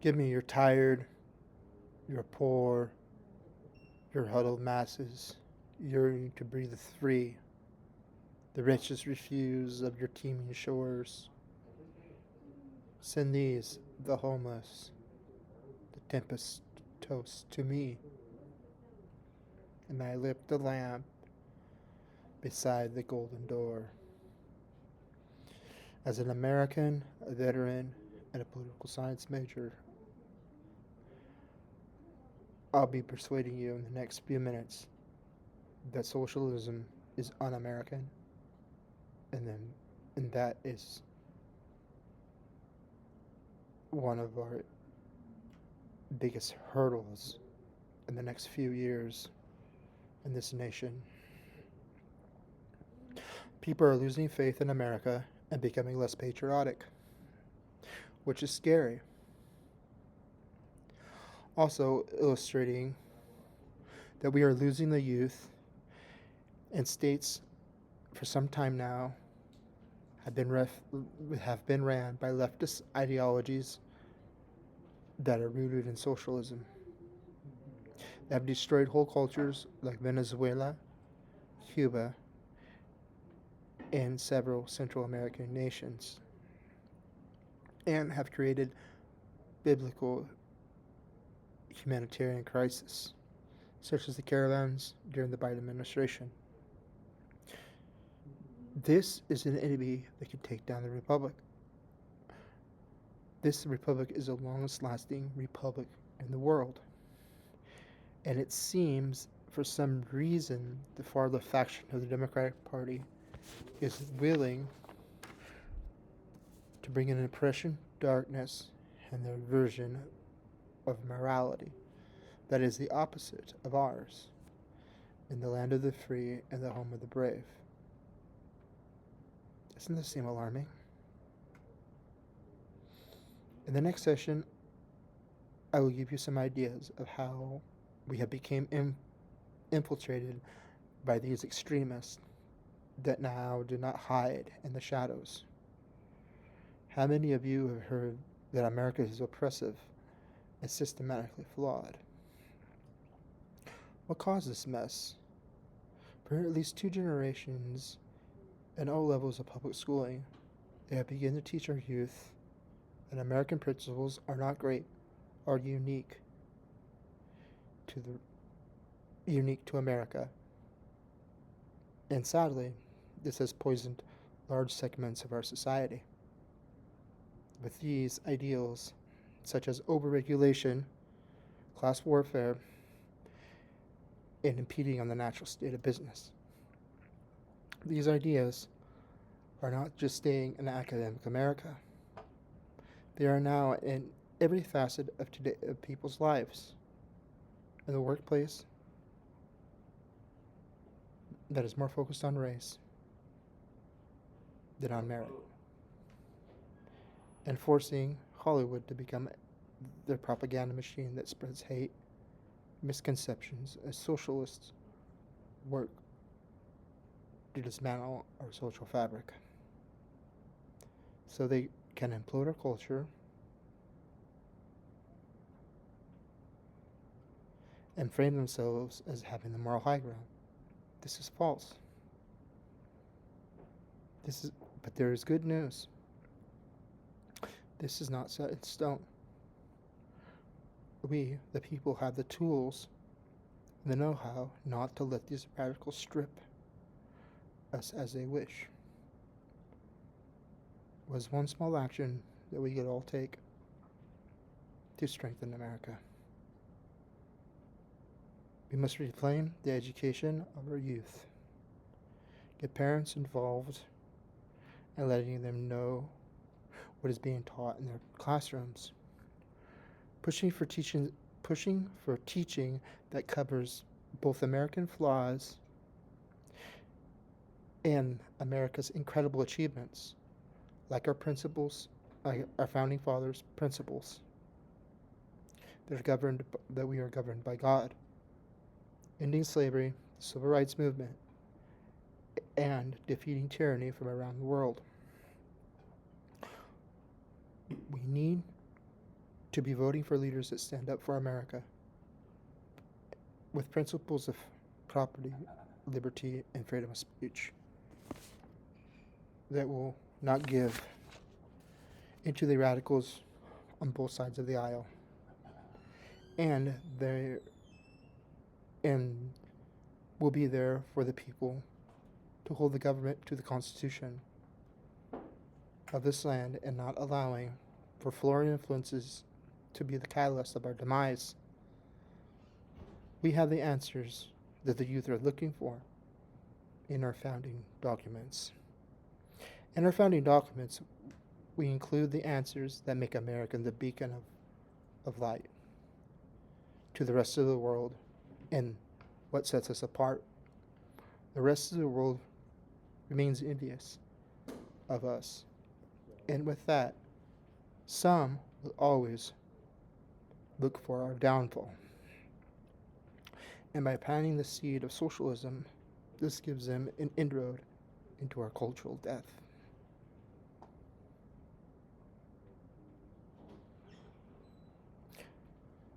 Give me your tired, your poor, your huddled masses, yearning to breathe free. The riches refuse of your teeming shores. Send these, the homeless, the tempest toast to me, and I lit the lamp beside the golden door. As an American, a veteran, and a political science major, I'll be persuading you in the next few minutes that socialism is un-American, and that is one of our biggest hurdles in the next few years in this nation. People are losing faith in America and becoming less patriotic, which is scary. Also illustrating that we are losing the youth, and states for some time now have been ran by leftist ideologies that are rooted in socialism. They have destroyed whole cultures like Venezuela, Cuba, and several Central American nations, and have created biblical humanitarian crisis, such as the caravans during the Biden administration. This is an enemy that can take down the republic. This republic is the longest lasting republic in the world. And it seems, for some reason, the far left faction of the Democratic Party is willing to bring in oppression, darkness, and their version of morality that is the opposite of ours, in the land of the free and the home of the brave. Doesn't this seem alarming? In the next session, I will give you some ideas of how we have become infiltrated by these extremists that now do not hide in the shadows. How many of you have heard that America is oppressive and systematically flawed? What caused this mess? For at least 2 generations and all levels of public schooling, they have begun to teach our youth that American principles are not great, are unique to America. And sadly, this has poisoned large segments of our society. With these ideals, such as overregulation, class warfare, and impeding on the natural state of business. These ideas are not just staying in academic America. They are now in every facet of people's lives. In the workplace, that is more focused on race than on merit, and forcing Hollywood to become their propaganda machine that spreads hate, misconceptions as socialists work to dismantle our social fabric so they can implode our culture and frame themselves as having the moral high ground. This is false. But there is good news. This is not set in stone. We, the people, have the tools and the know-how not to let these radicals strip us as they wish. Was one small action that we could all take to strengthen America. We must reclaim the education of our youth. Get parents involved and letting them know what is being taught in their classrooms. Pushing for teaching that covers both American flaws and America's incredible achievements, like our principles, like our founding fathers' principles, that we are governed by God. Ending slavery, the civil rights movement, and defeating tyranny from around the world. We need to be voting for leaders that stand up for America with principles of property, liberty, and freedom of speech that will not give into the radicals on both sides of the aisle, and they and will be there for the people to hold the government to the Constitution of this land and not allowing for foreign influences to be the catalyst of our demise. We have the answers that the youth are looking for in our founding documents. In our founding documents, we include the answers that make America the beacon of light to the rest of the world and what sets us apart. The rest of the world remains envious of us. And with that, some will always look for our downfall. And by planting the seed of socialism, this gives them an inroad into our cultural death.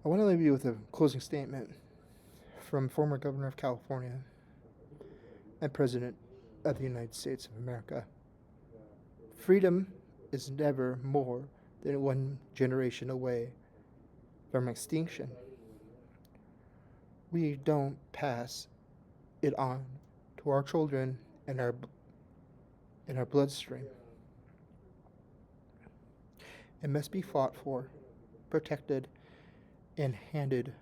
I want to leave you with a closing statement from former Governor of California and President of the United States of America. Freedom is never more than one generation away from extinction. We don't pass it on to our children and our bloodstream. It must be fought for, protected, and handed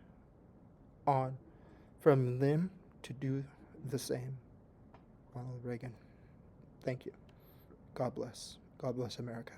on from them to do the same. Ronald Reagan. Thank you. God bless. God bless America.